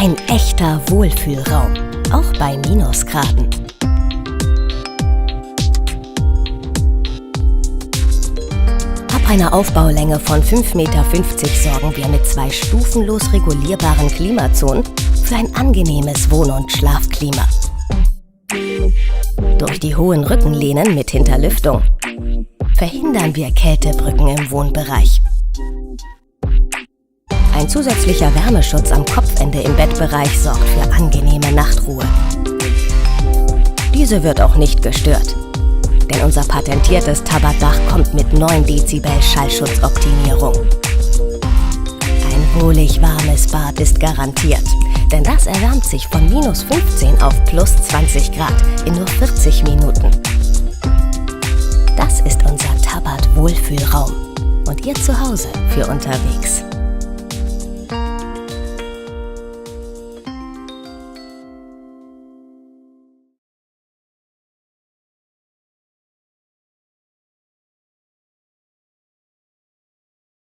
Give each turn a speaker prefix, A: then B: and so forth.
A: Ein echter Wohlfühlraum, auch bei Minusgraden. Ab einer Aufbaulänge von 5,50 Meter sorgen wir mit 2 stufenlos regulierbaren Klimazonen für ein angenehmes Wohn- und Schlafklima. Durch die hohen Rückenlehnen mit Hinterlüftung verhindern wir Kältebrücken im Wohnbereich. Ein zusätzlicher Wärmeschutz am Kopfende im Bettbereich sorgt für angenehme Nachtruhe. Diese wird auch nicht gestört, denn unser patentiertes Tabat-Dach kommt mit 9 Dezibel Schallschutzoptimierung. Ein wohlig warmes Bad ist garantiert, denn das erwärmt sich von -15 auf +20 Grad in nur 40 Minuten. Das ist unser Tabat Wohlfühlraum und Ihr Zuhause für unterwegs.